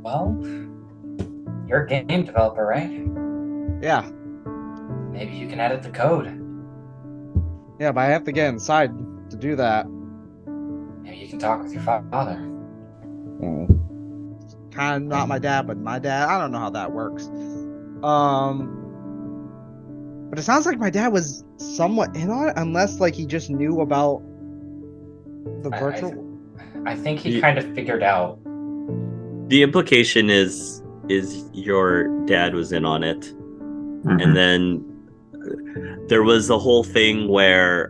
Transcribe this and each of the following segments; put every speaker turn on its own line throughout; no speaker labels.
Well, you're a game developer, right?
Yeah,
Maybe you can edit the code.
yeah, but I have to get inside to do that.
Maybe you can talk with your father.
Kind of not my dad, but my dad. I don't know how that works. Um, but it sounds like my dad was somewhat in on it, unless like he just knew about the
I, I,
virtual.
I think he
The
kind of figured out.
the implication is your dad was in on it, and then there was a whole thing where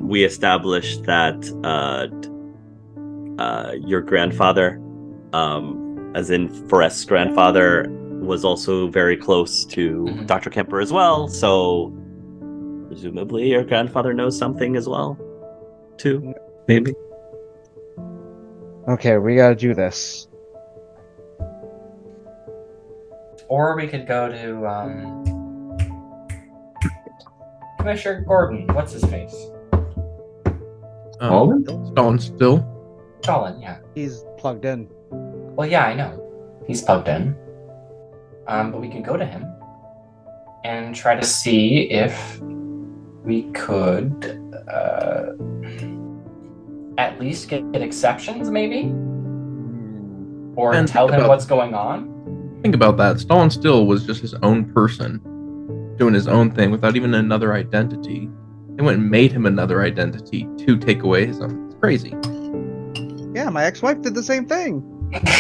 we established that your grandfather, as in Forrest's grandfather, was also very close to
Mhm.
Dr. Kemper as well. So presumably your grandfather knows something as well, too. Maybe.
Okay, we gotta do this.
Or we could go to Commissioner Gordon. What's his face?
Stalling still.
Colin, yeah.
He's plugged in.
Well, yeah, I know. He's plugged in. But we can go to him and try to see if we could at least get exceptions, maybe? Or
And
tell
think
him
about-
what's going on?
Think about that. Stalin still was just his own person, doing his own thing without even another identity. They went and made him another identity to take away his own. It's crazy.
Yeah, my ex-wife did the same thing.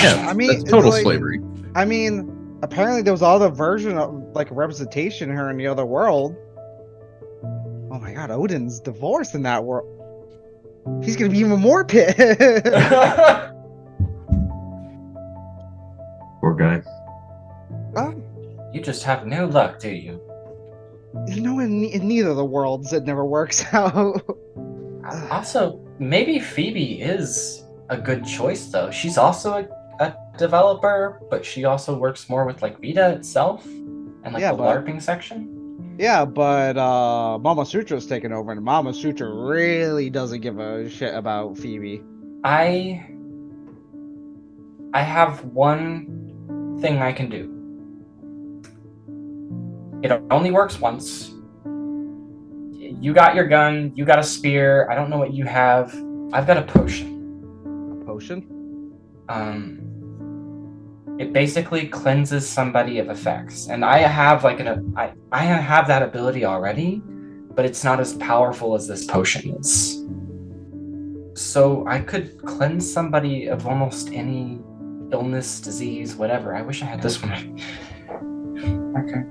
Yeah,
I mean,
that's
it's
total
like-
slavery.
I mean, apparently there was other version of like a representation of her in the other world. Oh my god, Odin's divorced in that world. He's gonna be even more pissed.
Poor guy.
You just have no luck, do you?
You know, in neither of the worlds, it never works out.
Also, maybe Phoebe is a good choice, though. She's also a developer, but she also works more with like Vita itself and like
Yeah,
the
but-
LARPing section.
Yeah, but Mama Sutra's taken over, and Mama Sutra really doesn't give a shit about Phoebe.
I have one thing I can do. It only works once. You got your gun, you got a spear. I don't know what you have. I've got a potion.
A potion?
It basically cleanses somebody of effects, and I have like I have that ability already, but it's not as powerful as this potion is. So I could cleanse somebody of almost any illness, disease, whatever. I wish I had this one. Okay.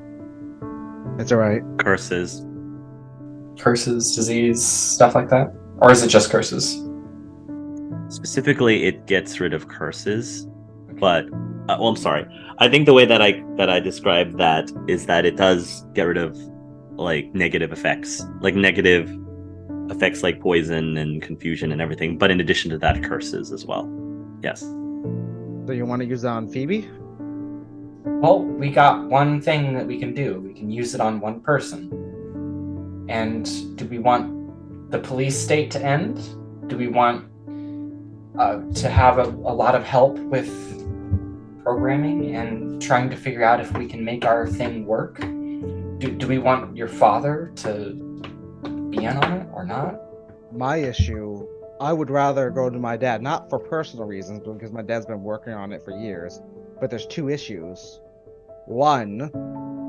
It's alright.
Curses.
Curses, disease, stuff like that, or is it just curses?
Specifically, it gets rid of curses, but I'm sorry. I think the way that I describe that is that it does get rid of like negative effects, like poison and confusion and everything. But in addition to that, curses as well. Yes.
So you want to use that on Phoebe?
Well, we got one thing that we can do. We can use it on one person. And do we want the police state to end? Do we want to have a lot of help with programming and trying to figure out if we can make our thing work? Do we want your father to be in on it or not?
My issue, I would rather go to my dad, not for personal reasons, but because my dad's been working on it for years. But there's two issues. One,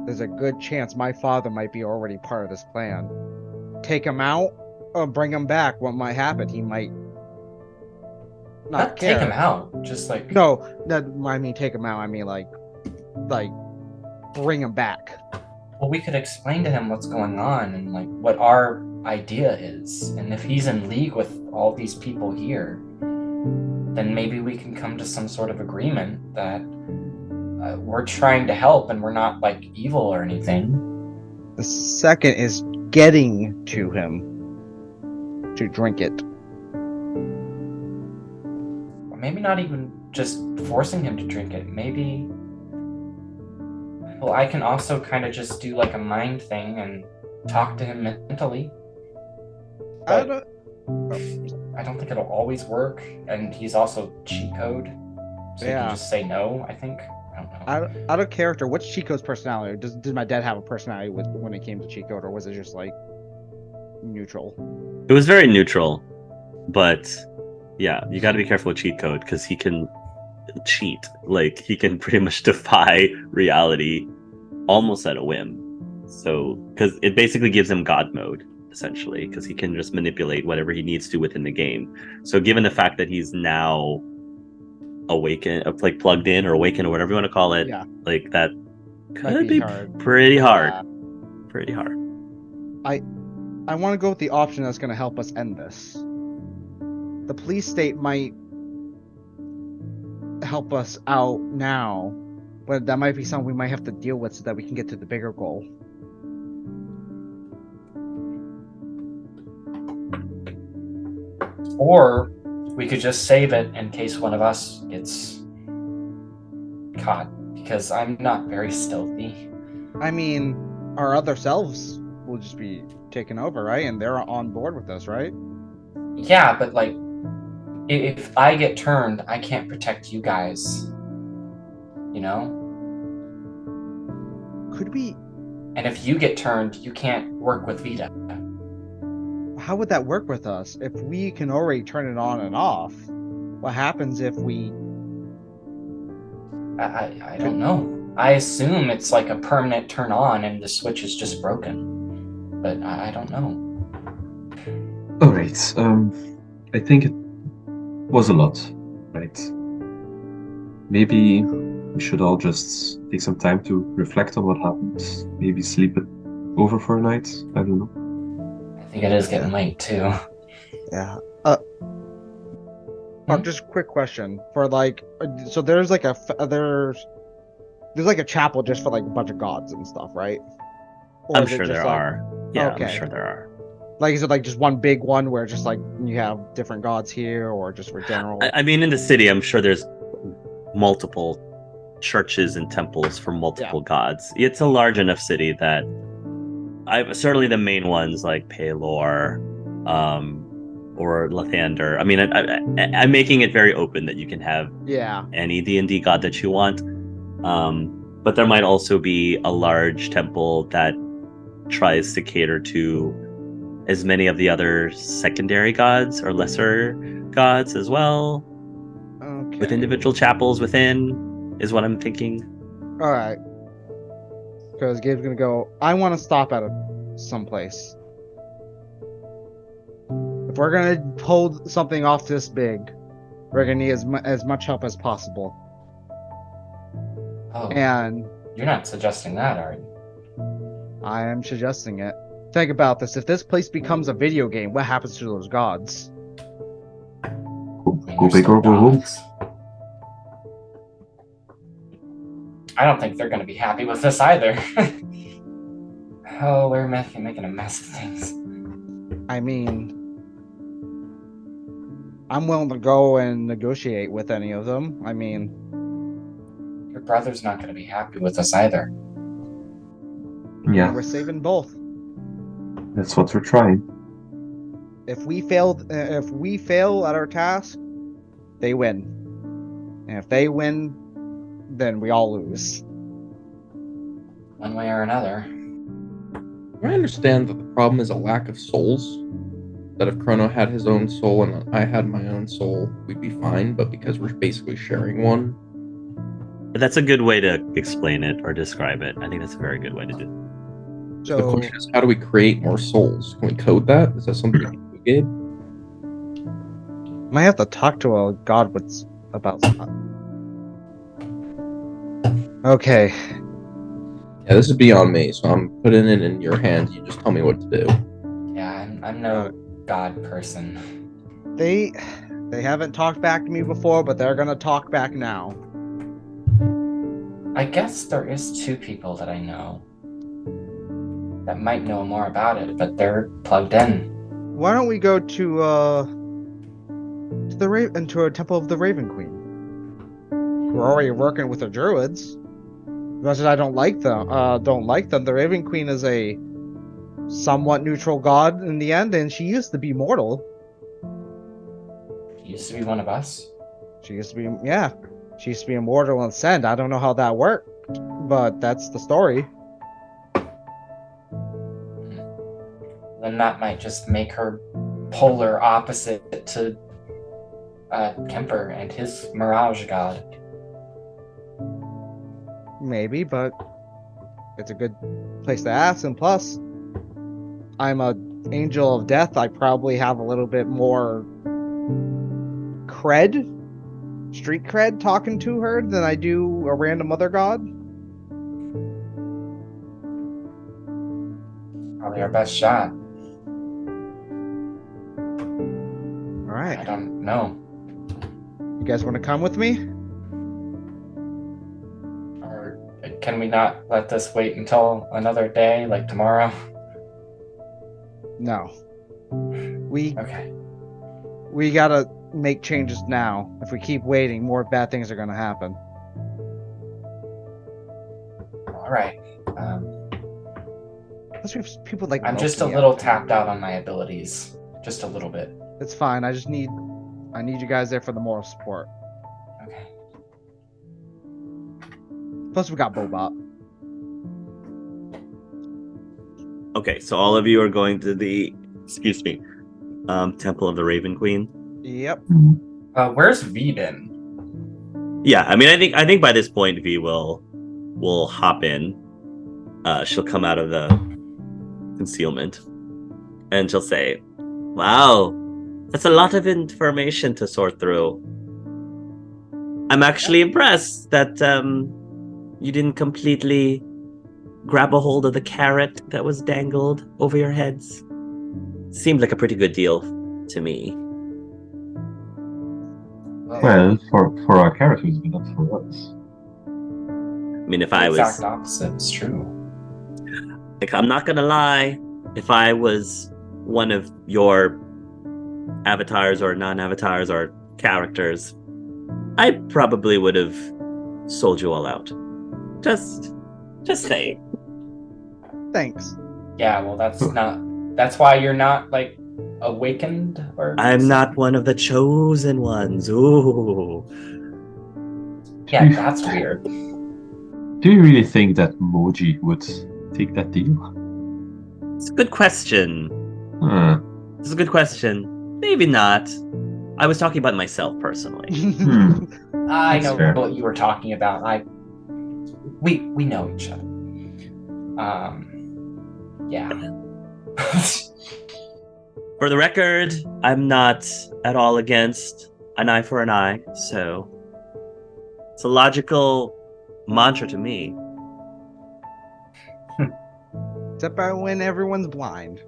there's a good chance my father might be already part of this plan. Take him out or bring him back. What might happen? He might not care.
Take him out. Just like
No, I mean take him out. I mean like bring him back.
Well, we could explain to him what's going on and like what our idea is, and if he's in league with all these people here, then maybe we can come to some sort of agreement that we're trying to help and we're not like evil or anything.
The second is getting to him to drink it.
Or maybe not even just forcing him to drink it. Maybe. Well, I can also kind of just do like a mind thing and talk to him mentally.
I
But
don't.
I don't think it'll always work, and he's also cheat code. So you
Yeah.
can just say no, I think. I don't know.
Out of character, what's Chico's personality? Did my dad have a personality when it came to cheat code, or was it just like neutral?
It was very neutral, but yeah, you got to be careful with cheat code because he can cheat. Like he can pretty much defy reality almost at a whim. So, because it basically gives him God mode essentially, because he can just manipulate whatever he needs to within the game. So, given the fact that he's now awakened, like plugged in or awakened or whatever you want to call it,
Yeah.
like that
Might
could
be
be
hard.
pretty hard.
Yeah.
Pretty hard.
I want to go with the option that's going to help us end this. The police state might help us out now, but that might be something we might have to deal with so that we can get to the bigger goal.
Or we could just save it in case one of us gets caught, because I'm not very stealthy.
I mean, our other selves will just be taken over, right? And they're on board with us, right?
Yeah, but like, if I get turned, I can't protect you guys. You know?
Could we?
And if you get turned, you can't work with Vita.
How would that work with us? If we can already turn it on and off, what happens if we?
I don't know. I assume it's like a permanent turn on and the switch is just broken. But I don't know.
Alright, I think it was a lot, right? Maybe we should all just take some time to reflect on what happened. Maybe sleep it over for a night. I don't know.
I think it is getting late too.
Yeah. Just a quick question for like, so there's like there's like a chapel just for like a bunch of gods and stuff, right? Or
I'm
is it
sure
just
there
like,
are. Yeah,
Okay.
I'm sure there are.
like is it like just one big one where just like you have different gods here, or just for general?
I mean, in the city, I'm sure there's multiple churches and temples for multiple gods. It's a large enough city that I've certainly the main ones like Pelor, or Lathander. I mean, I'm making it very open that you can have
Yeah.
any D&D god that you want. But there might also be a large temple that tries to cater to as many of the other secondary gods or lesser gods as well,
Okay.
with individual chapels within, is what I'm thinking.
All right. Because Gabe's gonna go. I want to stop at someplace. If we're gonna pull something off this big, we're gonna need as much help as possible.
Oh,
And
you're not suggesting that, are you?
I am suggesting it. Think about this. If this place becomes a video game, what happens to those gods?
I mean,
Go
they're
big
still
or go home.
gods. I don't think they're going to be happy with this either. Oh, we're making a mess of things.
I mean, I'm willing to go and negotiate with any of them. I mean,
Your brother's not going to be happy with us either.
Yeah,
we're saving both.
that's what we're trying.
If we fail at our task, they win. And if they win, then we all lose.
One way or another.
I understand that the problem is a lack of souls. That if Chrono had his own soul and I had my own soul, we'd be fine. But because we're basically sharing one,
But that's a good way to explain it or describe it. I think that's a very good way to do it.
the
So
question is, how do we create more souls? Can we code that? Is that something we can do, Gabe?
might have to talk to a god about that. Okay.
Yeah, this is beyond me, so I'm putting it in your hands. You just tell me what to do.
Yeah, I'm no god person.
They haven't talked back to me before, but they're gonna talk back now.
I guess there is two people that I know that might know more about it, but they're plugged in.
Why don't we go to into a temple of the Raven Queen? We're already working with the druids. As much as I don't like them, the Raven Queen is a somewhat neutral god in the end, and she used to be mortal.
He used to be one of us.
She used to be, yeah. She used to be immortal and send. I don't know how that worked, but that's the story.
Then that might just make her polar opposite to Kemper and his Mirage God.
Maybe, but it's a good place to ask. And plus, I'm a angel of death. I probably have a little bit more street cred talking to her than I do a random other god.
Probably our best shot.
All right.
I don't know.
You guys want to come with me?
Or can we not let this wait until another day, like tomorrow?
No.
Okay.
We gotta make changes now. If we keep waiting, more bad things are gonna happen.
All right.
Plus, we have people like
I'm just a
Loki
little
out there.
tapped out on my abilities. Just a little bit.
It's fine. I need you guys there for the moral support.
Okay.
Plus, we got Bobot.
Okay, so all of you are going to the, excuse me, Temple of the Raven Queen.
Yep.
Where's V been?
Yeah, I mean, I think by this point V will hop in. She'll come out of the concealment, and she'll say, "Wow, that's a lot of information to sort through. I'm actually impressed that you didn't completely grab a hold of the carrot that was dangled over your heads. Seemed like a pretty good deal to me."
Well, for our characters, but not for us.
I mean, if
The
I
exact
was,
opposite is true.
like, I'm not gonna lie, if I was one of your avatars or non-avatars or characters, I probably would have sold you all out. Just saying.
Thanks.
Yeah, well, that's why you're not, like, awakened or
I'm
something?
not one of the chosen ones. Ooh.
Yeah, that's weird.
Do you really think that Moji would take that deal?
It's a good question.
Huh.
It's a good question. Maybe not. I was talking about myself personally.
I
That's
know
fair.
what you were talking about. We know each other. Yeah.
For the record, I'm not at all against an eye for an eye, so it's a logical mantra to me.
Except by when everyone's blind.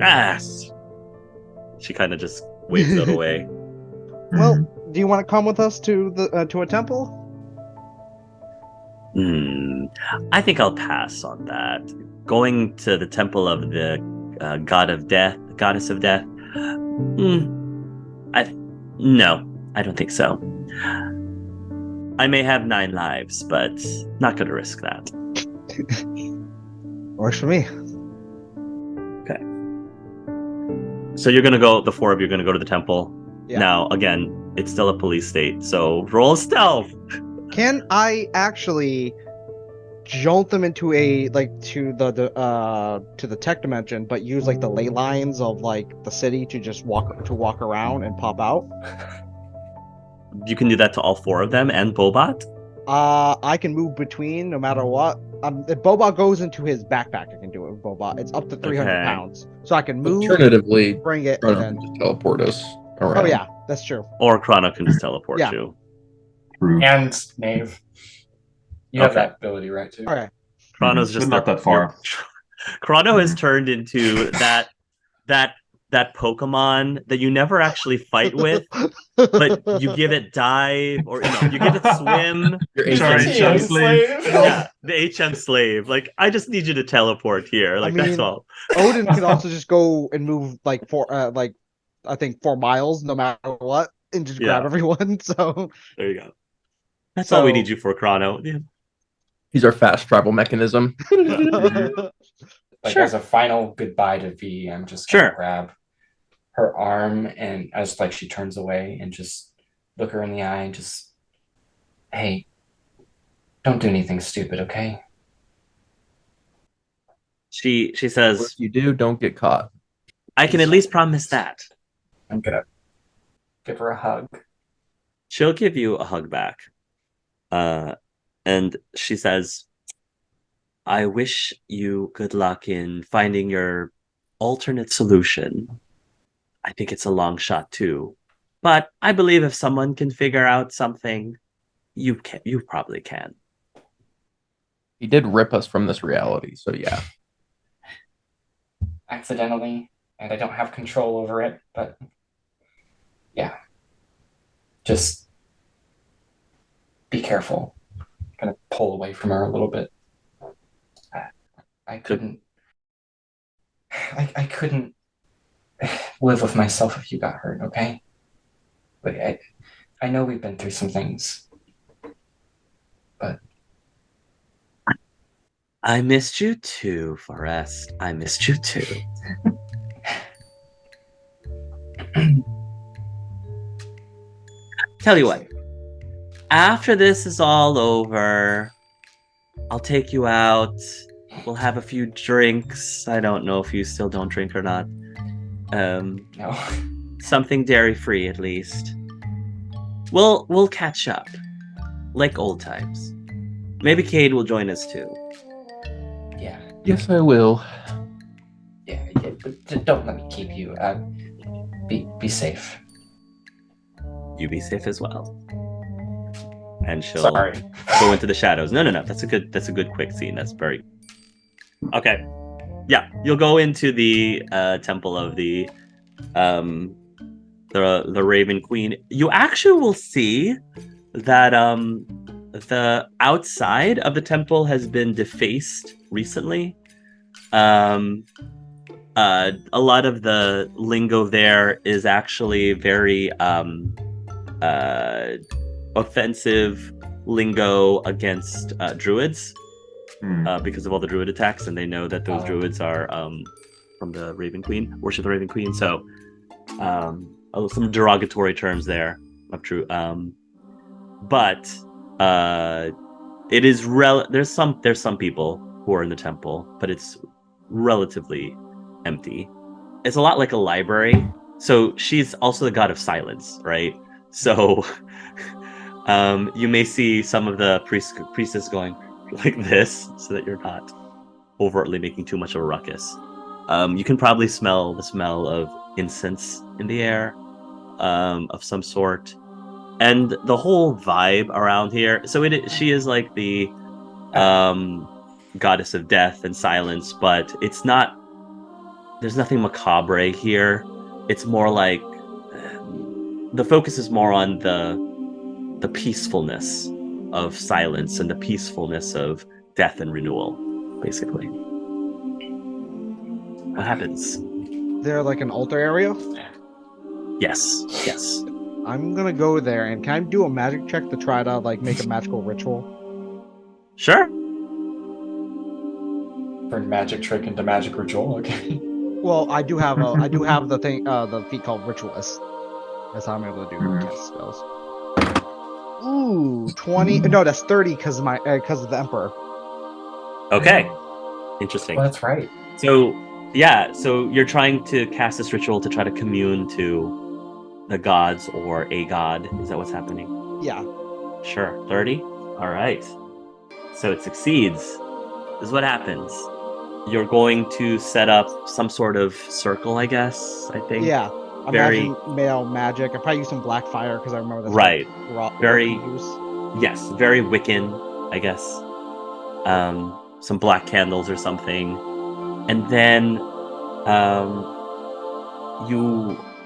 Ah! She kind of just waves it away.
Well, do you want to come with us to a temple?
I think I'll pass on that. Going to the temple of the goddess of death. No, I don't think so. I may have 9 lives, but not going to risk that.
Works for me.
Okay. So you're going to go, the 4 of you are going to go to the temple.
Yeah.
Now, again, it's still a police state, so roll stealth.
Can I actually jolt them into to the tech dimension, but use like the ley lines of like the city to just walk around and pop out?
You can do that to all 4 of them and Bobot?
I can move between no matter what. If Bobot goes into his backpack, I can do it with Bobot. It's up to 300
Okay.
pounds, so I can move,
Alternatively,
bring it,
Chrono
and
can
then.
just teleport us around.
Oh yeah, that's true.
Or Chrono can just teleport
Yeah.
you.
True.
And Knave. You have
Okay.
that ability, right, too?
Okay.
Chrono's
But
just
not that far.
Chrono has turned into that Pokemon that you never actually fight with, but you give it dive or you give it swim.
Your
Sorry,
HM
HM slave.
Yeah, the HM slave. Like, I just need you to teleport here. Like, that's
mean,
all.
Odin could also just go and move like I think 4 miles no matter what, and just grab
Yeah.
everyone. So
There you go. That's all we need
So-
you for, Chrono. Yeah.
He's our fast travel mechanism.
Like,
Sure.
as a final goodbye to V, I'm just gonna
Sure.
grab her arm and as like she turns away and just look her in the eye and just Hey, don't do anything stupid, okay?
She
Or
says,
if you do, don't get caught.
"I can at least promise that."
I'm gonna give her a hug.
She'll give you a hug back. And she says, "I wish you good luck in finding your alternate solution. I think it's a long shot too, but I believe if someone can figure out something, you probably can."
He did rip us from this reality, so yeah.
Accidentally, and I don't have control over it, but yeah. Just be careful. Kind of pull away from her a little bit. I couldn't. I couldn't live with myself if you got hurt. Okay. But I know we've been through some things, but
I missed you too, Forrest. I missed you too. Tell you what, after this is all over, I'll take you out. We'll have a few drinks. I don't know if you still don't drink or not.
No.
Something dairy free at least. We'll catch up, like old times. Maybe Cade will join us too.
Yeah.
Yes, I will.
Yeah. But don't let me keep you. Be safe.
You be safe as well. And she'll
Sorry.
go into the shadows. No. That's a good quick scene. That's very okay. Yeah, you'll go into the temple of the Raven Queen. You actually will see that the outside of the temple has been defaced recently. A lot of the lingo there is actually very offensive lingo against druids because of all the druid attacks, and they know that those druids are from the Raven Queen, worship the Raven Queen. So some derogatory terms there of true. But it is there's some people who are in the temple, but it's relatively empty. It's a lot like a library. So she's also the god of silence, right? So you may see some of the priestess going like this so that you're not overtly making too much of a ruckus. You can probably smell the smell of incense in the air of some sort. And the whole vibe around here. So she is like the goddess of death and silence, but it's not. There's nothing macabre here. It's more like the focus is more on the peacefulness of silence and the peacefulness of death and renewal, basically. What happens?
Is there like an altar area?
Yes.
I'm gonna go there, and can I do a magic check to try to like make a magical ritual?
Sure.
Turn magic trick into magic ritual. Okay.
Well, I do have the thing, the feat called Ritualist. That's how I'm able to do cast spells. Ooh, 20. No, that's 30 because of the Emperor.
Okay. Interesting.
Well, that's right.
So you're trying to cast this ritual to try to commune to the gods or a god. Is that what's happening?
Yeah.
Sure. 30? All right. So it succeeds. This is what happens. You're going to set up some sort of circle, I guess, I think.
Yeah.
Very
Imagine male magic. I probably use some black fire because I remember that's
right. Very
use.
Yes, very Wiccan, I guess. Some black candles or something. And then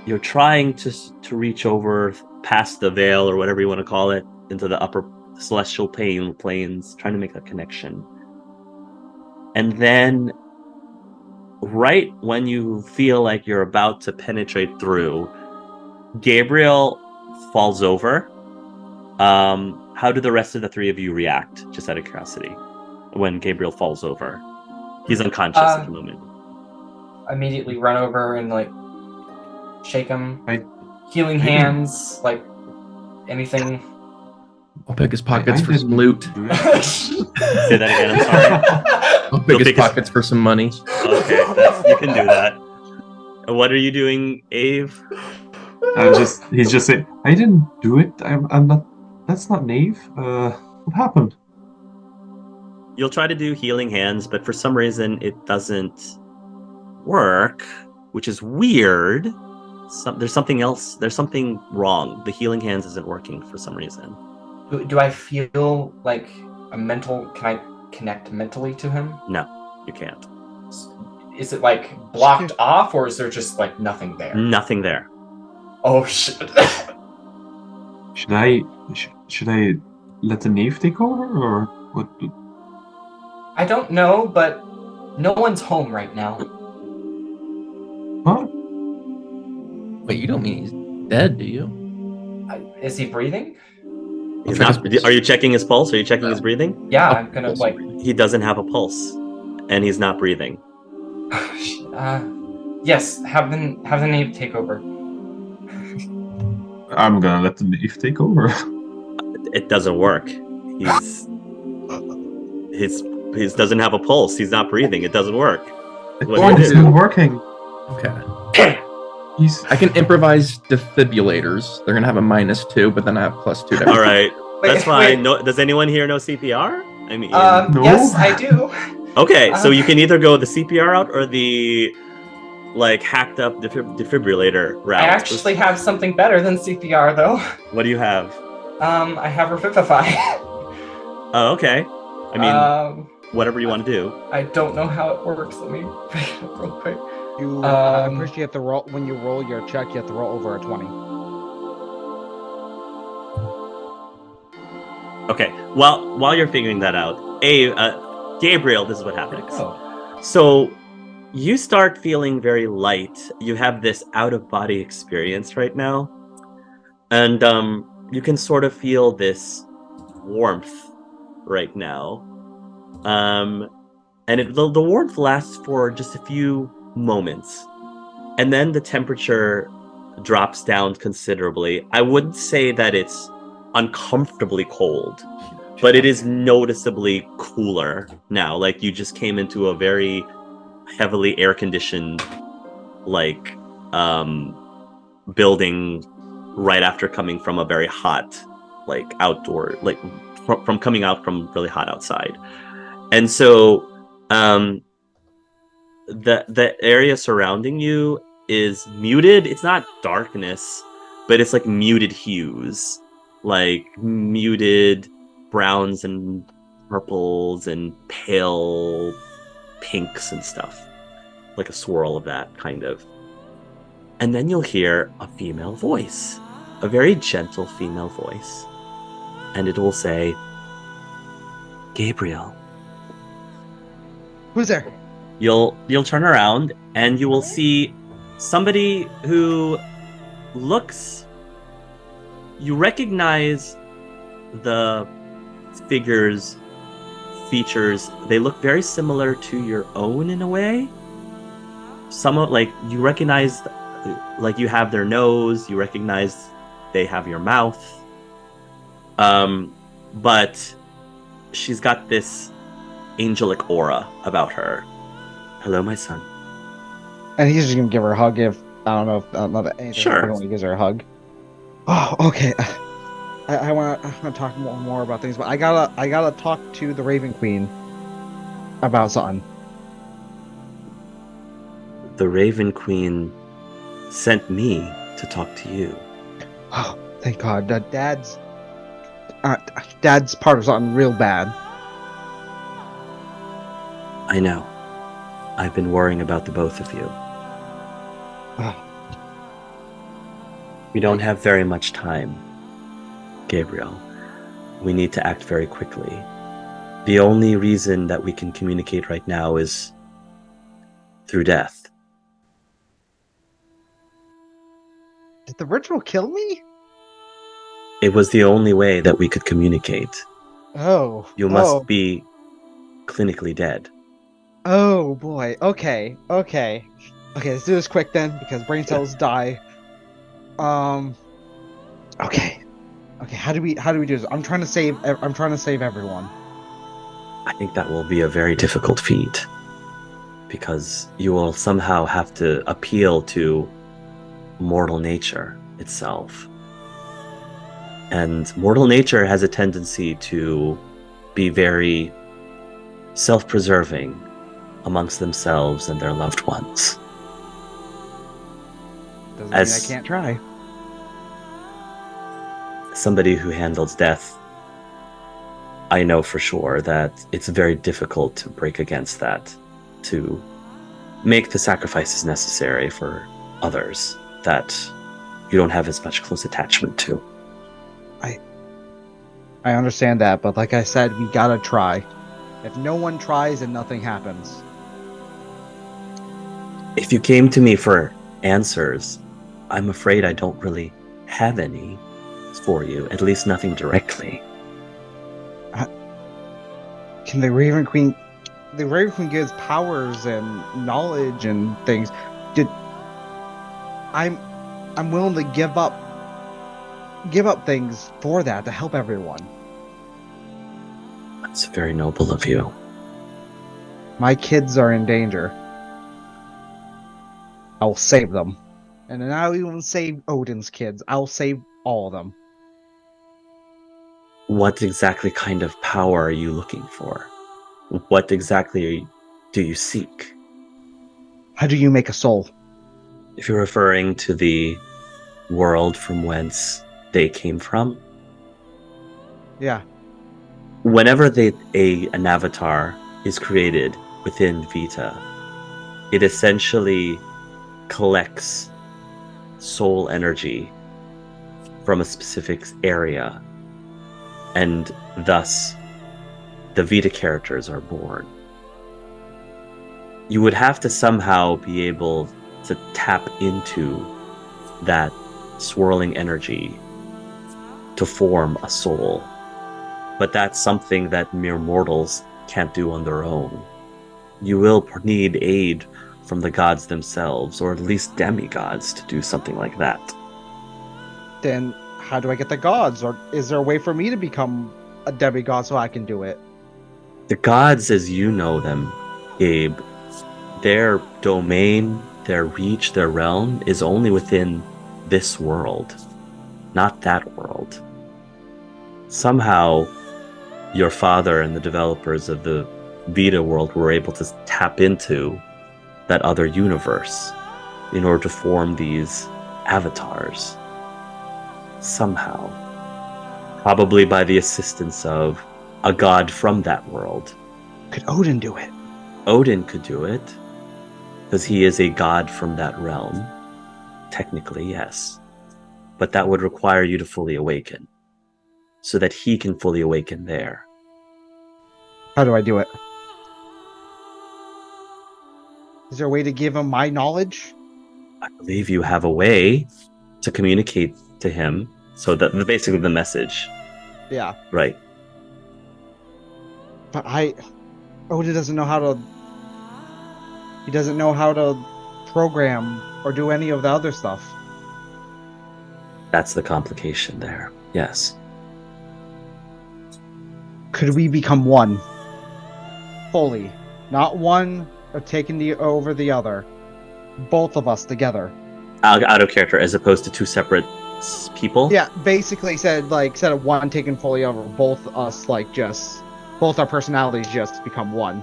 you're trying to reach over past the veil or whatever you want to call it into the upper celestial planes, trying to make that connection. And then right when you feel like you're about to penetrate through, Gabriel falls over. How do the rest of the three of you react, just out of curiosity, when Gabriel falls over? He's unconscious at the moment.
Immediately run over and like shake him.
I
Healing hands, like anything.
I'll pick his pockets
I
for some
didn't
loot.
do it.
Say that again. I'm sorry.
I'll pick his pockets for some money.
Okay, you can do that. What are you doing, Ave?
He's just saying, I didn't do it. I'm not. That's not Nave. What happened?
You'll try to do healing hands, but for some reason it doesn't work, which is weird. There's something else. There's something wrong. The healing hands isn't working for some reason.
Do I feel like a mental? Can I connect mentally to him?
No, you can't.
Is it like blocked off, or is there just like nothing there?
Nothing there.
Oh shit!
Should I let the Nave take over, or what?
I don't know, but no one's home right now.
Huh?
Wait, you don't mean he's dead, do you?
Is he breathing?
He's
check
not.
his pulse.
Are you checking his pulse? Are you checking his breathing?
Yeah, I'm gonna like.
He doesn't have a pulse, and he's not breathing.
Yes, have the Nave take over.
I'm gonna let the Nave take over.
It doesn't work. He's doesn't have a pulse. He's not breathing. It doesn't work. What do you
It's
do?
not working.
Okay.
He's.
I can improvise defibrillators. They're gonna have a -2, but then I have +2 to
All right, that's
Wait,
fine.
wait.
No, does anyone here know CPR? I mean,
No.
Yes, I do.
okay, so
um,
you can either go the CPR route or the like hacked up defibrillator route.
I actually have something better than CPR though.
What do you have?
I have Revivify.
Oh, okay. I mean, whatever you want to do.
I don't know how it works. Let me pick it up real quick.
I'm pretty sure you have to roll when you roll your check. You have to roll over a 20.
Okay. While you're figuring that out, Gabriel, this is what happens.
Oh.
So you start feeling very light. You have this out-of-body experience right now, and you can sort of feel this warmth right now. And the warmth lasts for just a few moments, and then the temperature drops down considerably. I wouldn't say that it's uncomfortably cold, but it is noticeably cooler now. Like you just came into a very heavily air-conditioned like building right after coming from a very hot like outdoor like from coming out from really hot outside. And so the area surrounding you is muted. It's not darkness, but it's like muted hues, like muted browns and purples and pale pinks and stuff, like a swirl of that kind of. And then you'll hear a female voice, a very gentle female voice, and it will say, Gabriel.
Who's there?
You'll turn around and you will see somebody who looks. You recognize the figure's features. They look very similar to your own in a way. Somewhat like you recognize, like you have their nose. You recognize they have your mouth. But she's got this angelic aura about her. Hello, my son.
And he's just gonna give her a hug if I don't know if anything.
Sure.
When he gives her a hug. Oh, okay. I want to talk more about things, but I gotta talk to the Raven Queen about something.
The Raven Queen sent me to talk to you.
Oh, thank God. Dad's part of something real bad.
I know. I've been worrying about the both of you. We don't have very much time, Gabriel. We need to act very quickly. The only reason that we can communicate right now is through death.
Did the ritual kill me?
It was the only way that we could communicate.
Oh.
You must be clinically dead.
Oh boy. Okay. Let's do this quick then, because brain cells die. Okay. Okay, how do we do this? I'm trying to save everyone.
I think that will be a very difficult feat because you will somehow have to appeal to mortal nature itself. And mortal nature has a tendency to be very self-preserving amongst themselves and their loved ones.
Doesn't mean I
As
can't try.
somebody who handles death, I know for sure that it's very difficult to break against that, to make the sacrifices necessary for others that you don't have as much close attachment to.
I understand that, but like I said, we gotta try. If no one tries, then nothing happens.
If you came to me for answers, I'm afraid I don't really have any for you, at least nothing directly.
Can the Raven Queen? The Raven Queen gives powers and knowledge and things. I'm willing to give up things for that to help everyone.
That's very noble of you.
My kids are in danger. I'll save them. And then I'll even save Odin's kids. I'll save all of them.
What exactly kind of power are you looking for? What exactly do you seek?
How do you make a soul?
If you're referring to the world from whence they came from,
Yeah.
whenever an avatar is created within Vita, it essentially collects soul energy from a specific area, and thus the Vita characters are born. You would have to somehow be able to tap into that swirling energy to form a soul. But that's something that mere mortals can't do on their own. You will need aid from the gods themselves, or at least demigods, to do something like that.
Then how do I get the gods? Or is there a way for me to become a demigod so I can do it?
The gods, as you know them, Gabe, their domain, their reach, their realm is only within this world, not that world. Somehow, your father and the developers of the Vita world were able to tap into that other universe in order to form these avatars. Somehow. Probably by the assistance of a god from that world.
Could Odin do it?
Odin could do it, because he is a god from that realm. Technically, yes. But that would require you to fully awaken, so that he can fully awaken there.
How do I do it? Is there a way to give him my knowledge?
I believe you have a way to communicate to him, so that basically the message.
Yeah.
Right.
But Odin doesn't know how to... He doesn't know how to program or do any of the other stuff.
That's the complication there. Yes.
Could we become one? Fully. Not one or taking over the other. Both of us together.
Out of character, as opposed to two separate people?
Yeah, basically instead of one taking fully over, both our personalities just become one.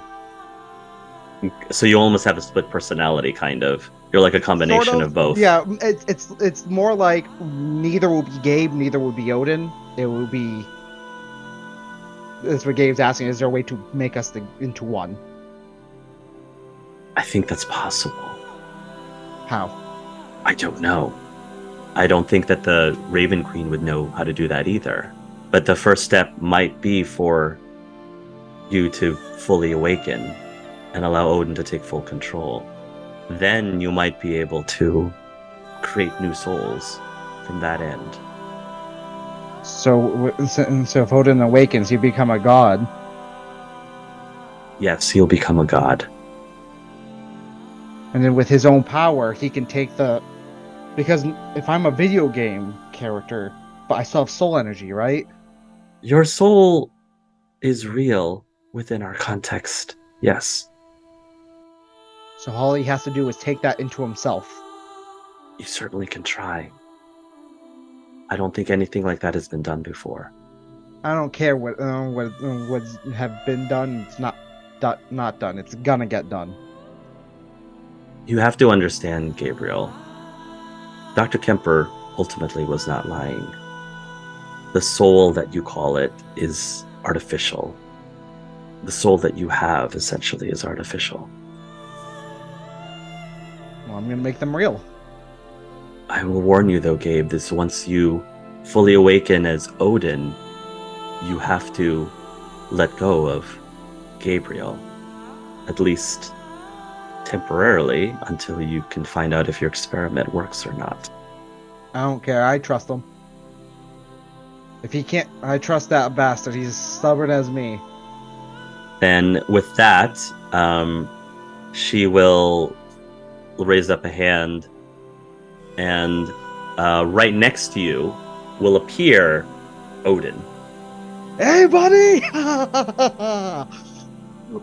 So you almost have a split personality, kind of. You're like a combination
Sort
of both.
Yeah, it's more like neither will be Gabe, neither will be Odin. It will be... That's what Gabe's asking. Is there a way to make us into one?
I think that's possible.
How?
I don't know. I don't think that the Raven Queen would know how to do that either. But the first step might be for you to fully awaken and allow Odin to take full control. Then you might be able to create new souls from that end.
So if Odin awakens, you become a god.
Yes, he'll become a god.
And then with his own power, he can take the... Because if I'm a video game character, But I still have soul energy, right?
Your soul is real within our context. Yes.
So all he has to do is take that into himself.
You certainly can try. I don't think anything like that has been done before.
I don't care what have been done. It's not done. It's gonna get done.
You have to understand, Gabriel. Dr. Kemper ultimately was not lying. The soul that you call it is artificial. The soul that you have essentially is artificial.
Well, I'm gonna make them real.
I will warn you though, Gabe, this once you fully awaken as Odin, you have to let go of Gabriel. At least temporarily, until you can find out if your experiment works or not.
I don't care. I trust him. If he can't, I trust that bastard. He's as stubborn as me.
Then with that, she will raise up a hand, and right next to you will appear Odin.
Hey, buddy!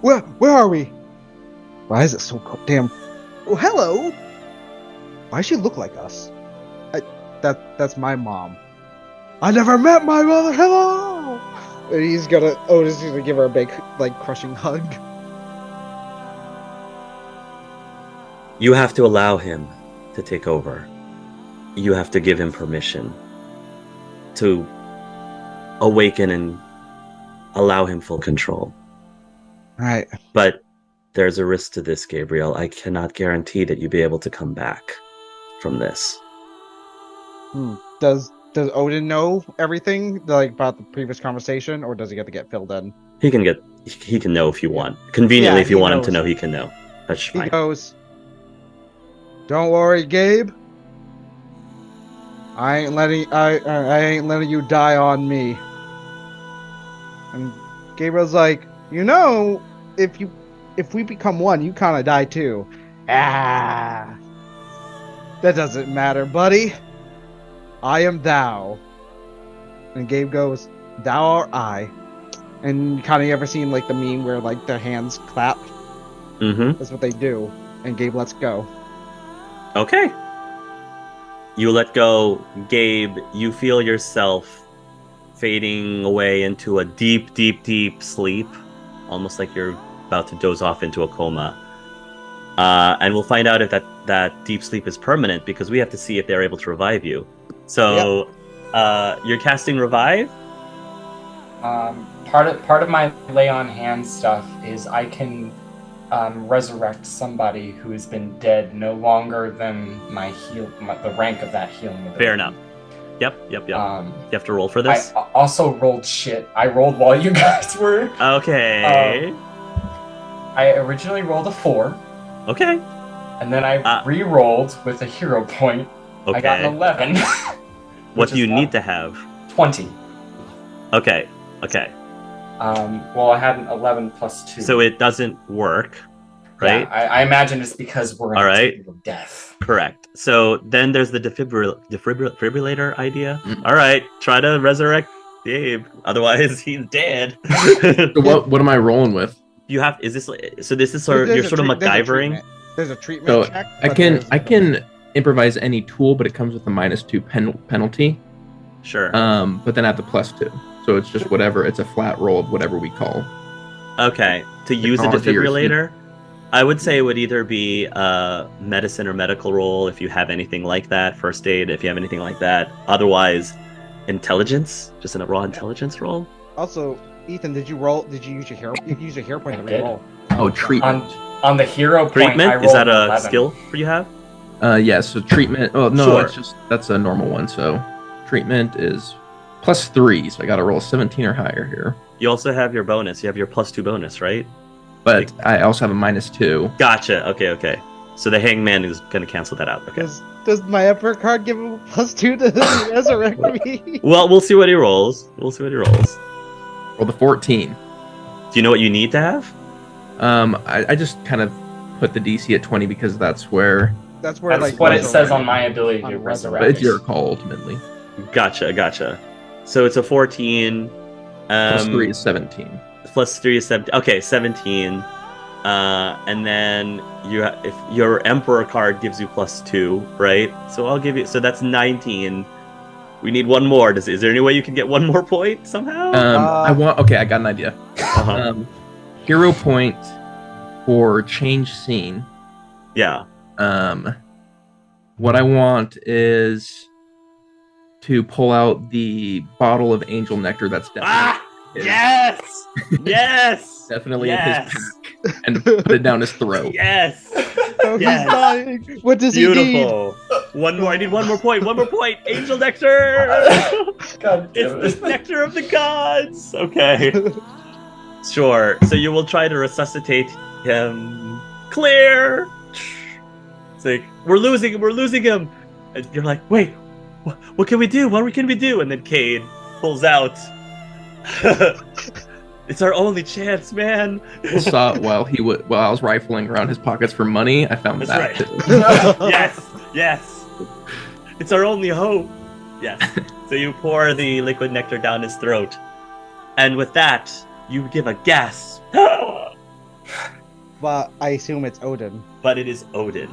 Where are we? Why is it so cold? Damn. Oh, hello. Why does she look like us? That's my mom. I never met my mother. Hello. And Otis gonna give her a big, like, crushing hug.
You have to allow him to take over. You have to give him permission to awaken and allow him full control.
All right.
But there's a risk to this, Gabriel. I cannot guarantee that you'll be able to come back from this.
Does Odin know everything, like, about the previous conversation, or does he have to get filled in?
He can know if you want. Conveniently,
Yeah,
if you
he
want him
knows.
to know, he can know. That's
He
fine.
goes, "Don't worry, Gabe. I ain't letting you die on me." And Gabriel's like, if we become one, you kind of die too. Ah, that doesn't matter, buddy. I am thou. And Gabe goes, "Thou art I." And kind of ever seen like the meme where like their hands clap?
Mm-hmm.
That's what they do. And Gabe lets go.
Okay. You let go, Gabe. You feel yourself fading away into a deep, deep, deep sleep, almost like you're about to doze off into a coma. And we'll find out if that deep sleep is permanent, because we have to see if they're able to revive you. So, you're casting revive?
Part of my lay on hands stuff is I can resurrect somebody who has been dead no longer than the rank of that healing ability.
Fair enough. Yep. You have to roll for this?
I also rolled shit. I rolled while you guys were...
Okay.
I originally rolled a 4.
Okay.
And then I re-rolled with a hero point.
Okay.
I got an 11.
What do you need to have?
20.
Okay.
Well, I had an 11 plus 2.
So it doesn't work, right?
Yeah, I imagine it's because we're in a table of death.
Correct. So then there's the defibrillator idea. All right, try to resurrect Gabe. Otherwise, he's dead.
So what am I rolling with?
You have. Is this? So this is sort of you're sort of MacGyvering.
There's a treatment
So
check.
I can improvise any tool, but it comes with a -2 penalty.
Sure.
But then I have the +2, so it's just whatever. It's a flat roll of whatever we call.
Okay. To use a
Technology or
defibrillator, I would say it would either be a medicine or medical roll if you have anything like that. First aid if you have anything like that. Otherwise, intelligence, just in a raw intelligence roll.
Also, Ethan, did you use your hero? You can use your hero point to
did.
re-roll.
Oh, treatment.
On the hero point,
Treatment,
I rolled
is that a
11.
skill for you have?
Yeah. So treatment. Oh no,
Sure.
that's a normal one. So treatment is +3, so I got to roll 17 or higher here.
You also have your bonus. You have your +2 bonus, right?
But I also have a -2.
Gotcha. Okay. So the hangman is going to cancel that out. Okay.
Does my Emperor card give him a +2 to resurrect me?
Well, we'll see what he rolls.
Roll the 14.
Do you know what you need to have?
I just kind of put the DC at 20 because that's where.
That's where
That's
like
what it
resurrect-
says on my ability to
on
resurrect.
But it's your call ultimately.
Gotcha. So it's a 14.
Plus 3 is 17.
Plus 3 is 17. Okay, 17. And then if your Emperor card gives you plus 2, right? So I'll give you. So that's 19. We need one more. Is there any way you can get one more point somehow?
Okay, I got an idea.
Uh-huh.
Hero point for change scene.
Yeah.
What I want is to pull out the bottle of angel nectar that's definitely
Yes!
definitely in his pack and put it down his throat.
Yes!
Oh,
Yes.
he's dying. What does he need?
Beautiful. One more. I need one more point. Angel nectar!
God
It's
damn
the
it.
nectar of the gods! Okay. Sure. So you will try to resuscitate him. Clear! It's like, we're losing him! And you're like, wait, what can we do? What can we do? And then Cade pulls out. It's our only chance, man.
I saw it while I was rifling around his pockets for money. I found
That's
that
right.
too.
Yes. It's our only hope. Yes. So you pour the liquid nectar down his throat. And with that, you give a gasp.
But I assume it's Odin.
But it is Odin.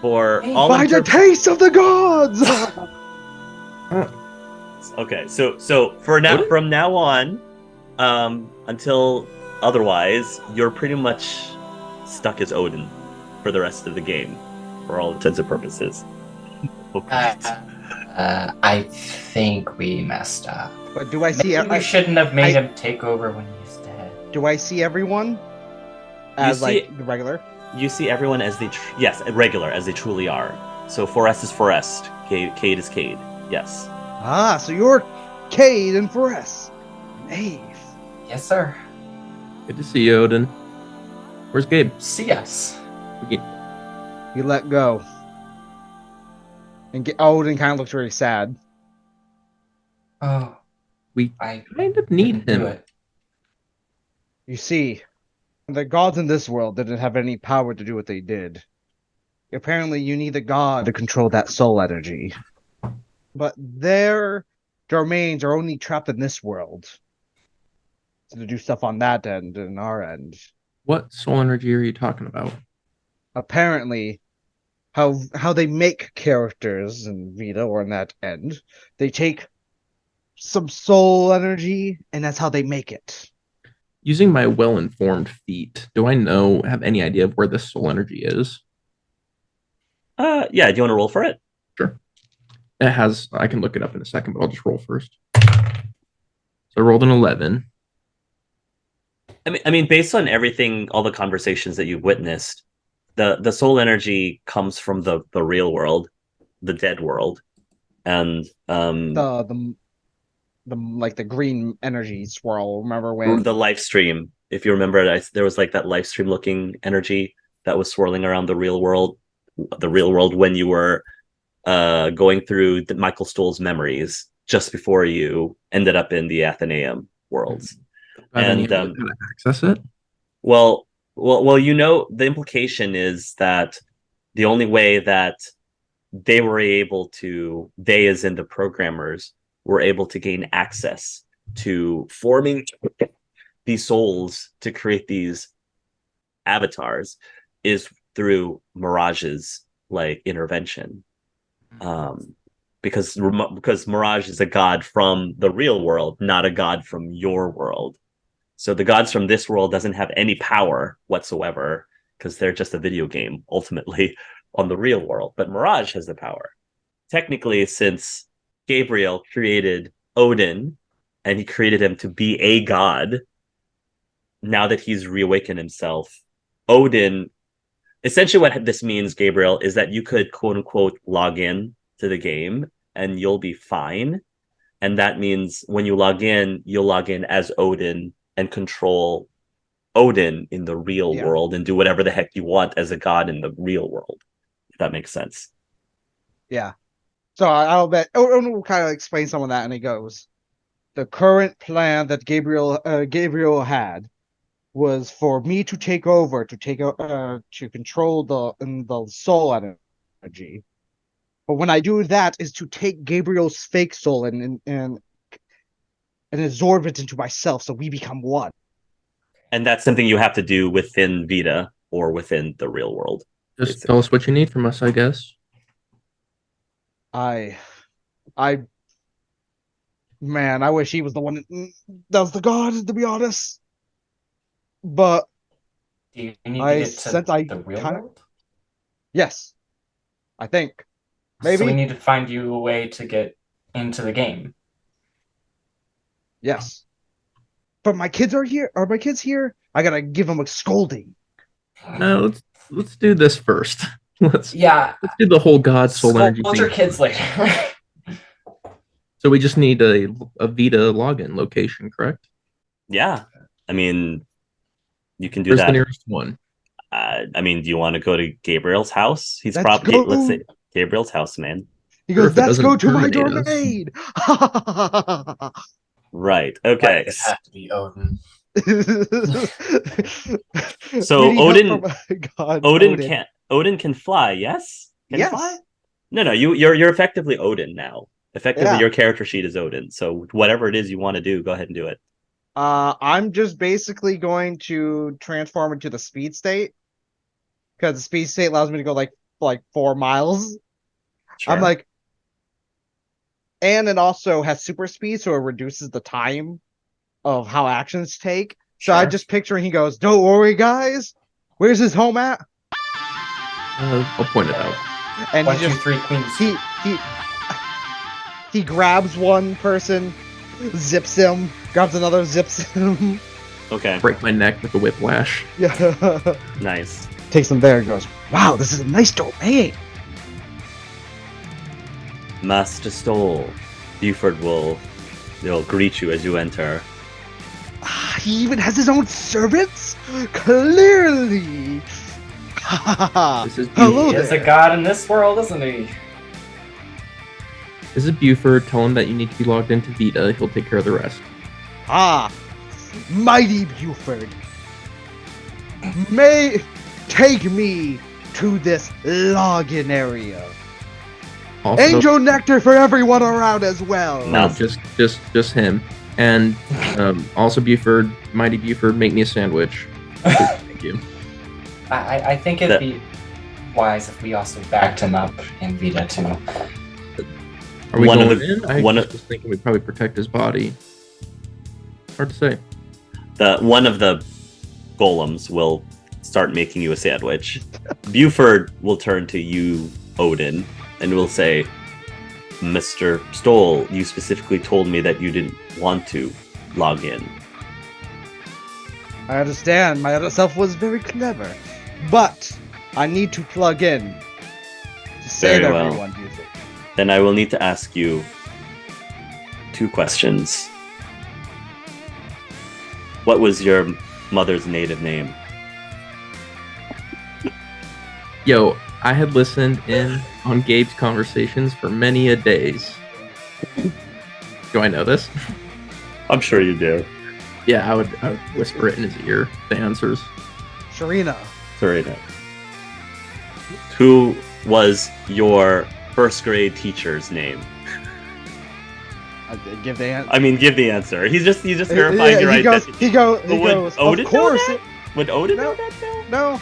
For
Hey,
all
By the taste of the gods!
Okay, so for now,
Odin?
from now on, until otherwise, you're pretty much stuck as Odin for the rest of the game, for all intents and purposes.
I think we messed up.
But do I see?
Maybe we shouldn't have made him take over when he's dead.
Do I see everyone as
see-
like the regular?
You see everyone as regular as they truly are. So Forest is Forest, Cade is Cade. Yes.
Ah, so you're Cade and Forest. Knave.
Yes, sir.
Good to see you, Odin. Where's Gabe?
See us.
You let go. And Odin kind of looks really sad.
Oh,
We
I
kind of need
didn't do
him.
it.
You see, the gods in this world didn't have any power to do what they did. Apparently, you need a god to control that soul energy. But their domains are only trapped in this world. So to do stuff on that end and our end.
What soul energy are you talking about?
Apparently, how they make characters in Vita or in that end, they take some soul energy and that's how they make it.
Using my well-informed feet, do I have any idea of where this soul energy is?
Yeah. Do you want to roll for it?
Sure. I can look it up in a second, but I'll just roll first. So I rolled an 11.
I mean, based on everything, all the conversations that you've witnessed, the soul energy comes from the real world, the dead world, and
The like the green energy swirl. Remember when
the life stream. If you remember, there was like that life stream looking energy that was swirling around the real world when you were going through Michael Stoll's memories just before you ended up in the Athenaeum worlds.
Any idea how to access it?
Well, the implication is that the only way that they as in the programmers, were able to gain access to forming these souls to create these avatars is through Mirage's like intervention. Because Mirage is a god from the real world, not a god from your world. So the gods from this world doesn't have any power whatsoever because they're just a video game ultimately on the real world. But Mirage has the power. Technically, since Gabriel created Odin and he created him to be a god, now that he's reawakened himself, Odin, essentially what this means, Gabriel, is that you could quote unquote log in to the game and you'll be fine. And that means when you log in, you'll log in as Odin and control Odin in the real world and do whatever the heck you want as a god in the real world. If that makes sense.
Yeah. So I'll bet Odin will kind of explain some of that, and he goes, "The current plan that Gabriel had was for me to take over, to control the soul energy, But when I do that, is to take Gabriel's fake soul and absorb it into myself, so we become one.
And that's something you have to do within Vita or within the real world.
Just tell us what you need from us, I guess.
I Man, I wish he was the one that was the god, to be honest. But
Do you need to
I
get to
sent I
the real
kinda-
world?
yes, I think
So we
maybe
need to find you a way to get into the game.
yes. But my kids are here. Are my kids here? I gotta give them a scolding.
No, let's do this first. Let's
Yeah,
do the whole God soul energy
scold your
thing.
kids later.
So we just need a Vita login location, correct?
Yeah. I mean, you can do
Where's
that.
the nearest one?
I mean, do you want to go to Gabriel's house? He's
Let's
probably,
go.
let's say, Gabriel's house, man.
He
Sure,
goes,
if it
let's
doesn't
go to my
terminate
domain.
Right.
Why
Okay.
does it have to be Odin?
So
We need help
Odin-
from God,
Odin can fly, yes? Can he
Yes.
fly? No, you're effectively Odin now. Effectively,
Yeah.
your character sheet is Odin. So whatever it is you want to do, go ahead and do it.
I'm just basically going to transform into the speed state, because the speed state allows me to go like 4 miles.
Sure.
I'm like, and it also has super speed, so it reduces the time of how actions take. So I
Sure.
just picture he goes, "Don't worry, guys. Where's his home at?"
I'll point it out.
And
1,
he
2,
just
3 Queens.
he grabs one person, zips him, grabs another, zips him.
Okay.
Break my neck with a whiplash.
Yeah.
Nice.
Takes him there and goes, "Wow, this is a nice domain."
Master Stoll. Buford will greet you as you enter.
He even has his own servants? Clearly.
This is
Hello
He is a
there.
god in this world, isn't he?
This is Buford. Tell him that you need to be logged into Vita. He'll take care of the rest.
Mighty Buford. May take me to this login area.
Also,
Angel nectar for everyone around as well.
No.
just him. And also Buford, Mighty Buford, make me a sandwich. Thank you.
I think it'd be wise if we also backed him up in Vita too.
Are we
One of
going
the-
in? I
one
was
of-
just thinking we'd probably protect his body. Hard to say.
One of the golems will start making you a sandwich. Buford will turn to you, Odin, and will say, "Mr. Stoll, you specifically told me that you didn't want to log in."
I understand. My other self was very clever. But I need to plug in to save
Very well.
everyone, Buford.
Then I will need to ask you 2 questions. What was your mother's native name?
Yo, I had listened in on Gabe's conversations for many a days. Do I know this?
I'm sure you do.
Yeah, I would whisper it in his ear. The answers.
Sharina.
Serena. Who was your first grade teacher's name?
I did give the answer.
I mean, give the answer. He's just verifying your
he goes,
identity.
he goes,
But would
of
Odin know
course.
that? Would Odin
No.
know that though?
No.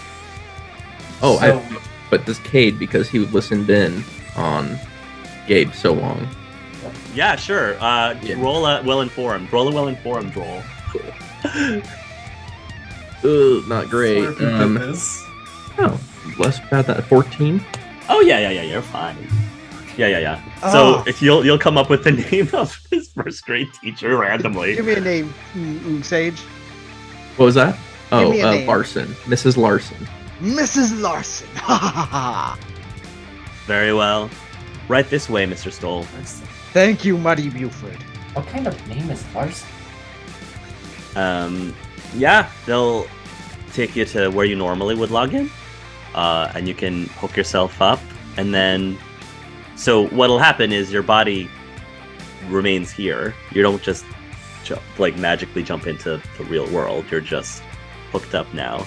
Oh,
So-
but this Cade because he listened in on Gabe so long.
Yeah, sure.
Yeah.
Roll a well-informed. Roll a well-informed roll.
Ugh, not great. Oh, less bad than 14.
Oh yeah. You're fine. Yeah.
Oh.
So if you'll come up with the name of his first grade teacher randomly.
Give me a name, Sage.
What was that? Oh,
me a name.
Larson, Mrs. Larson.
Mrs. Larson. Ha ha ha.
Very well. Right this way, Mr. Stoll.
Thank you, Muddy Buford.
What kind of name is Larson?
Yeah, they'll take you to where you normally would log in, and you can hook yourself up, and then, so what'll happen is your body remains here. You don't just magically jump into the real world. You're just hooked up now,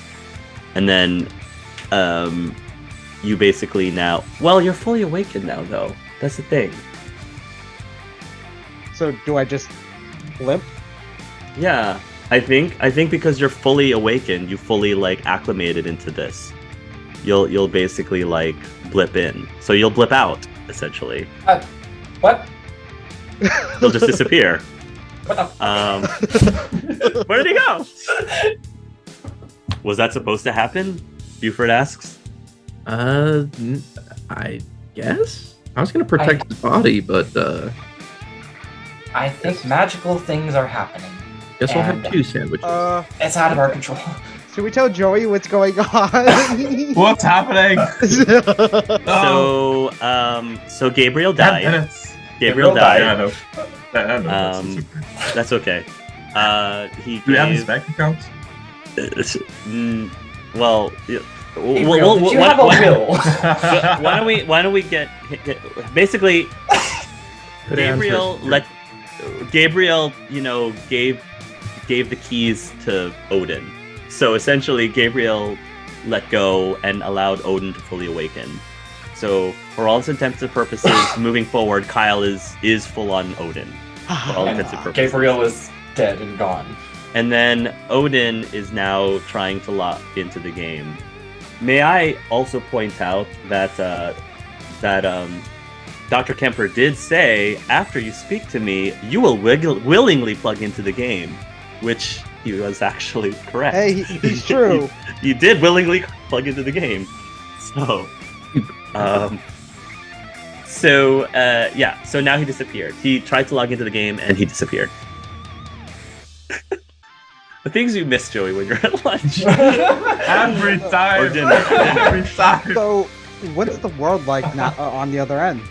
and then you basically now. Well, you're fully awakened now, though. That's the thing.
So do I just limp?
Yeah, I think because you're fully awakened, you fully like acclimated into this. You'll basically like blip in. So you'll blip out essentially.
What?
You'll just disappear.
What the?
Where did he go? Was that supposed to happen? Buford asks.
I guess I was gonna protect his body, but
I think magical things are happening.
guess we'll have
And-
2 sandwiches.
It's out of our control.
Should we tell Joey what's going on?
What's happening?
So so Gabriel
10
died.
minutes.
Gabriel
died.
Yeah, I
died.
know. I know. That's okay.
That's okay. He
Do you have his
gave.
bank account?
Well, yeah,
Gabriel, did you have a will?
why don't we get basically
Put it on
Gabriel
Twitter.
Gabriel, gave the keys to Odin. So essentially Gabriel let go and allowed Odin to fully awaken. So for all intents and purposes, moving forward, Kyle is full on Odin. For all intents and purposes.
Gabriel is dead and gone.
And then Odin is now trying to lock into the game. May I also point out that Dr. Kemper did say, after you speak to me, you will willingly plug into the game, which he was actually correct.
Hey, he's true.
He did willingly plug into the game. So, so now he disappeared. He tried to log into the game and he disappeared. The things you miss, Joey, when you're at lunch.
Every time.
Or dinner.
Every time.
So, what's the world like now on the other end?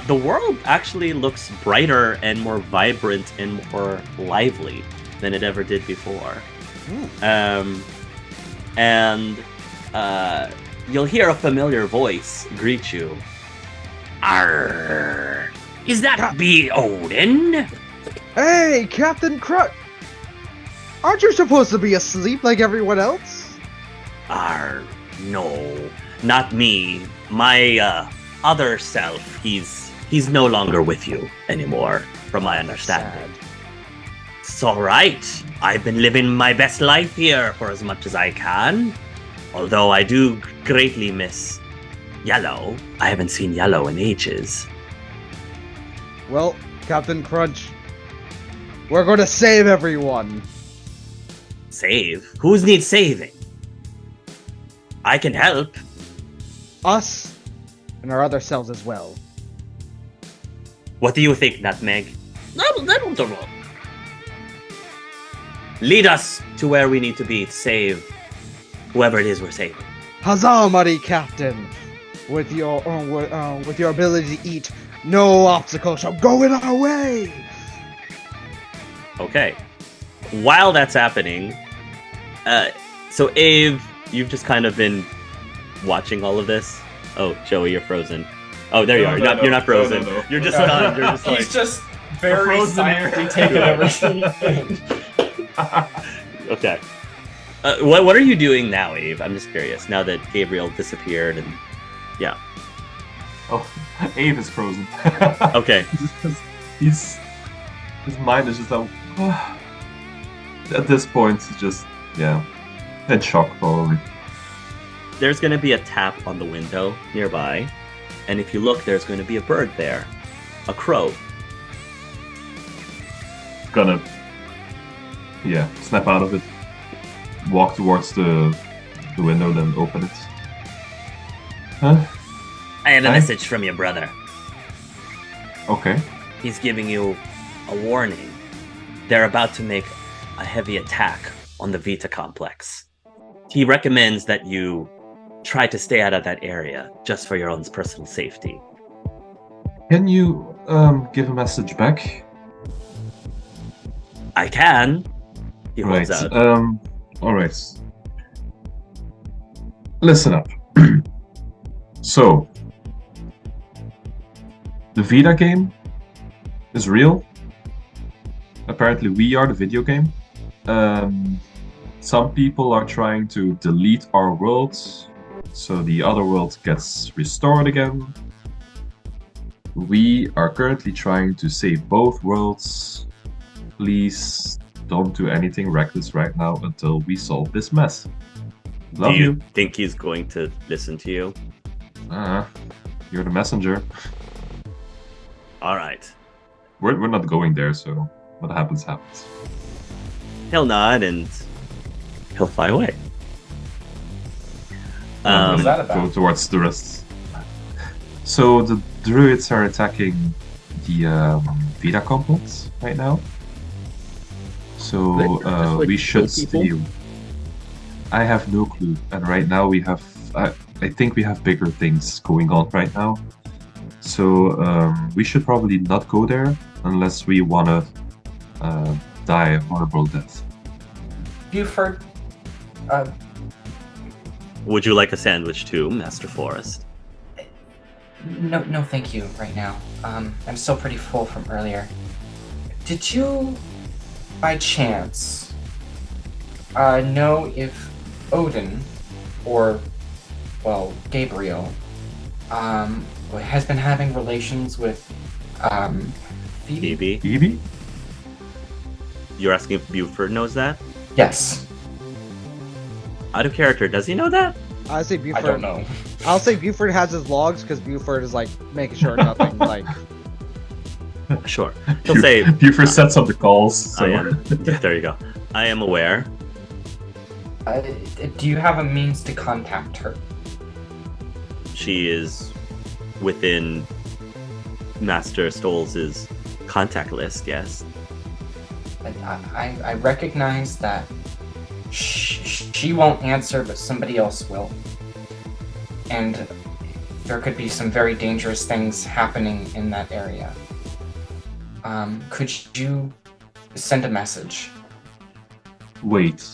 The world actually looks brighter and more vibrant and more lively than it ever did before. And you'll hear a familiar voice greet you. Arr! Is that be Odin?
Hey, Captain Crutch! Aren't you supposed to be asleep like everyone else?
Arr, no, not me. My other self. He's no longer with you anymore, from my understanding. It's all right. I've been living my best life here for as much as I can. Although I do greatly miss Yellow. I haven't seen Yellow in ages.
Well, Captain Crunch, we're going to save everyone.
Save? Who needs saving? I can help.
Us and our other selves as well.
What do you think, Nutmeg? Lead us to where we need to be to save whoever it is we're saving.
Huzzah, mighty Captain! With your ability to eat, no obstacle shall go in our way.
Okay. While that's happening, so Ave, you've just kind of been watching all of this. Oh, Joey, you're frozen. Oh, there you are. You're not frozen.
No.
You're just stunned. You're just like,
He's just very
frozen
silently
here.
taking everything in.
okay. What are you doing now, Ave? I'm just curious. Now that Gabriel disappeared and yeah.
Oh, Abe is frozen.
Okay.
His mind is just like, at this point, it's just, in shock probably.
There's going to be a tap on the window nearby, and if you look, there's going to be a bird there, a crow.
Gonna, snap out of it, walk towards the window, then open it. Huh?
I have a
Hi.
message from your brother.
Okay.
He's giving you a warning. They're about to make a heavy attack on the Vita complex. He recommends that you try to stay out of that area just for your own personal safety.
Can you give a message back?
I can. He holds
Right.
out.
All right. Listen up. So, the Vita game is real. Apparently, we are the video game. Some people are trying to delete our world So the other world gets restored again. We are currently trying to save both worlds. Please don't do anything reckless right now until we solve this mess. Love
Do you
you.
think he's going to listen to you?
You're the messenger.
All right.
We're not going there, so what happens, happens.
He'll nod and he'll fly away.
What was that about?
Go towards the rest. So the druids are attacking the Vita complex right now. So
They just, like,
we should
kill people?
stay. I have no clue, and right now we have. I think we have bigger things going on right now. So we should probably not go there unless we wanna die a horrible death.
Buford,
Would you like a sandwich too, Master Forest?
no, thank you right now. I'm still pretty full from earlier. Did you, by chance, know if Odin, or, well, Gabriel, has been having relations with, Phoebe?
Phoebe?
Phoebe?
You're asking if Buford knows that?
Yes.
Out of character, does he know that?
I say Buford.
I don't know.
I'll say Buford has his logs because Buford is like making sure nothing like.
Sure. He'll say,
Buford sets up the calls. So.
I am. There you go. I am aware.
Do you have a means to contact her?
She is within Master Stolz's contact list, yes.
I recognize that she won't answer, but somebody else will. And there could be some very dangerous things happening in that area. Could you send a message?
Wait.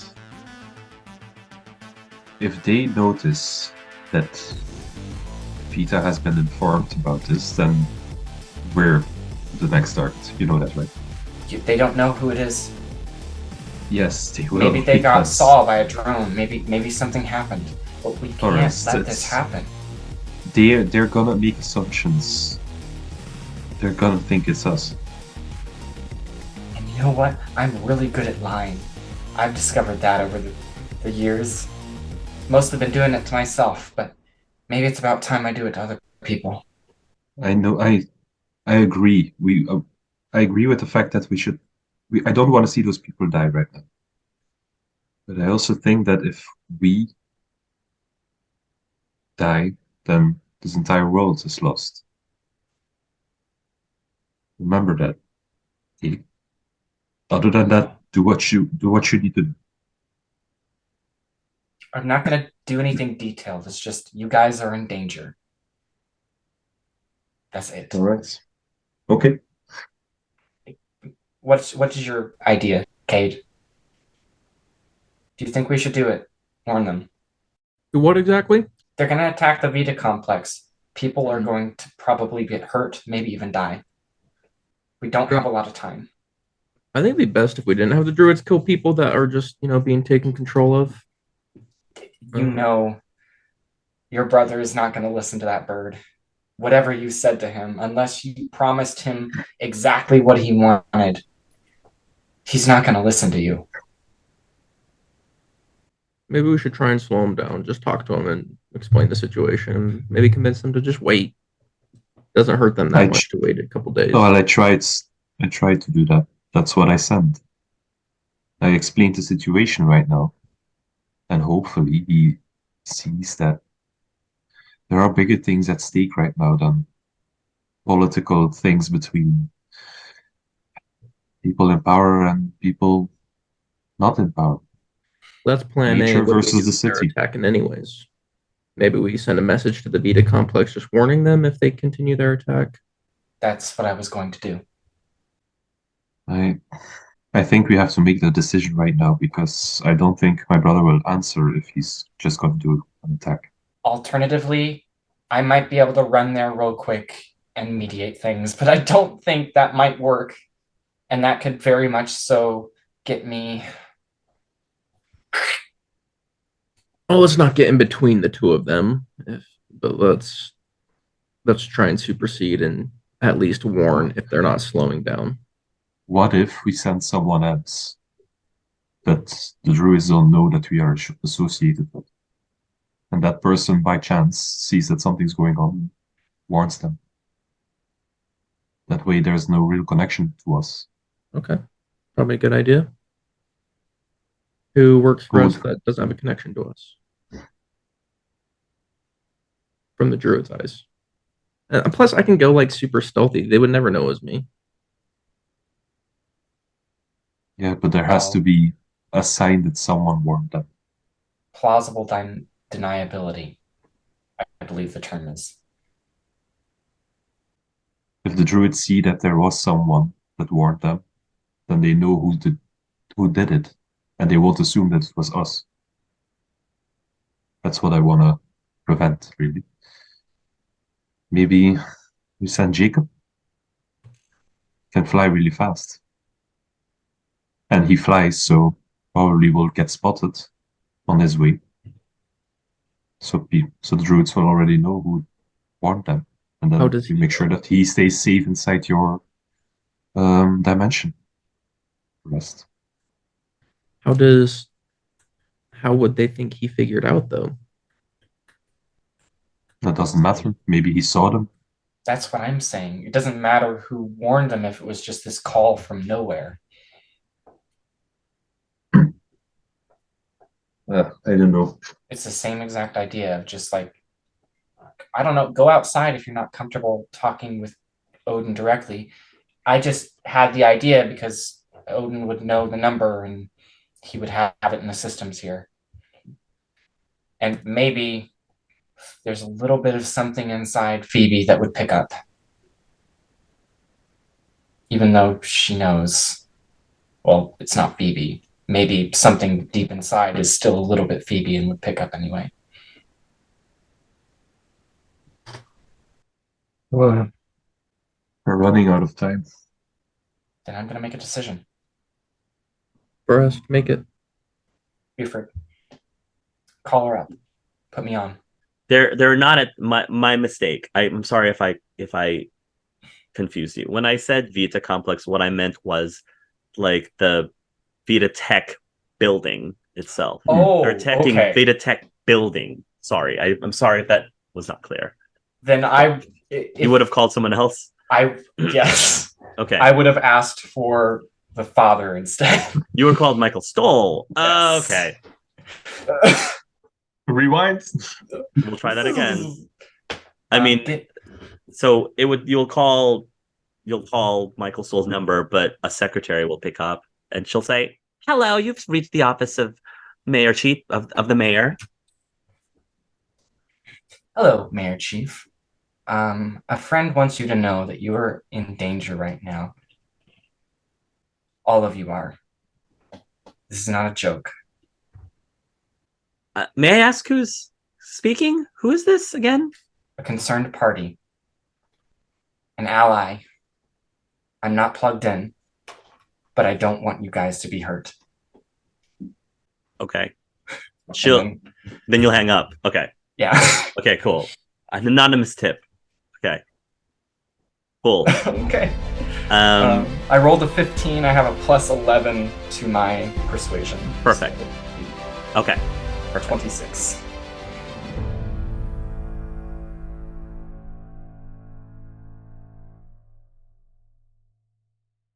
If they notice that Vita has been informed about this, then we're the next target. You know that, right?
They don't know who it is.
Yes, they will.
Maybe they got
because
saw by a drone. Maybe something happened. But we can't
Alright,
let this happen.
They're gonna make assumptions. They're gonna think it's us.
And you know what? I'm really good at lying. I've discovered that over the years. Mostly been doing it to myself, but maybe it's about time I do it to other people.
I know. I agree. I agree with the fact that we should. I don't want to see those people die right now. But I also think that if we die, then this entire world is lost. Remember that. Okay? Other than that, do what you need to do.
I'm not gonna do anything detailed. It's just you guys are in danger. That's it.
All right. Okay.
What is your idea, Cade? Do you think we should do it? Warn them.
Do what exactly?
They're gonna attack the Vita complex. People are going to probably get hurt, maybe even die. We don't have a lot of time.
I think it'd be best if we didn't have the druids kill people that are just, being taken control of.
You know, your brother is not going to listen to that bird. Whatever you said to him, unless you promised him exactly what he wanted, he's not going to listen to you.
Maybe we should try and slow him down. Just talk to him and explain the situation. Maybe convince them to just wait. Doesn't hurt them that much to wait a couple days.
Well, I tried to do that. That's what I said. I explained the situation right now. And hopefully he sees that there are bigger things at stake right now than political things between people in power and people not in power.
That's plan A.
Nature
What do we
versus
do
the
if they're
city.
attacking anyways. Maybe we send a message to the Vita complex just warning them if they continue their attack.
That's what I was going to do.
I think we have to make the decision right now because I don't think my brother will answer if he's just going to do an attack.
Alternatively, I might be able to run there real quick and mediate things, but I don't think that might work. And that could very much so get me.
Oh, let's not get in between the two of them. But let's try and supersede and at least warn if they're not slowing down.
What if we send someone else that the druids don't know that we are associated with? And that person, by chance, sees that something's going on, warns them. That way, there's no real connection to us.
Okay, probably a good idea. Who works for us
Good.
that doesn't have a connection to us? From the druid's eyes. And plus, I can go like super stealthy. They would never know it was me.
Yeah, but there has to be a sign that someone warned them.
Plausible deniability, I believe the term is.
If the druids see that there was someone that warned them, then they know who did it, and they won't assume that it was us. That's what I want to prevent, really. Maybe we send Jacob. Can fly really fast. And he flies, so probably will get spotted on his way. So the druids will already know who warned them. And then
How does
you
he
make sure
know?
that he stays safe inside your dimension. Rest.
How would they think he figured out though?
That doesn't matter. Maybe he saw them.
That's what I'm saying. It doesn't matter who warned them if it was just this call from nowhere.
I don't know.
It's the same exact idea of just like, I don't know, go outside if you're not comfortable talking with Odin directly. I just had the idea because Odin would know the number and he would have it in the systems here. And maybe there's a little bit of something inside Phoebe that would pick up. Even though she knows, well, it's not Phoebe. Maybe something deep inside is still a little bit Phoebe and would pick up anyway.
We're running out of time.
Then I'm going to make a decision.
For us to make it.
Buford, call her up. Put me on.
They're not at my mistake. I'm sorry if I confused you. When I said Vita Complex, what I meant was like the Vita Tech building itself.
Oh,
They're attacking
okay.
Vita Tech building. Sorry, I'm sorry if that was not clear.
Then
You would have called someone else?
Yes.
Okay.
I would have asked for the father instead.
You were called Michael Stoll.
Yes.
Okay.
Rewind.
We'll try that again. I mean, so you'll call Michael Stoll's number, but a secretary will pick up and she'll say, "Hello, you've reached the office of Mayor Chief of the mayor."
Hello, Mayor Chief. A friend wants you to know that you are in danger right now. All of you are. This is not a joke.
May I ask who's speaking? Who is this again?
A concerned party. An ally. I'm not plugged in, but I don't want you guys to be hurt.
Okay.
Then
Then you'll hang up. Okay.
Yeah.
Okay, cool. An anonymous tip. Okay. Cool.
Okay.
Um,
I rolled a 15. I have a plus 11 to my persuasion.
Perfect.
So,
okay.
or 26.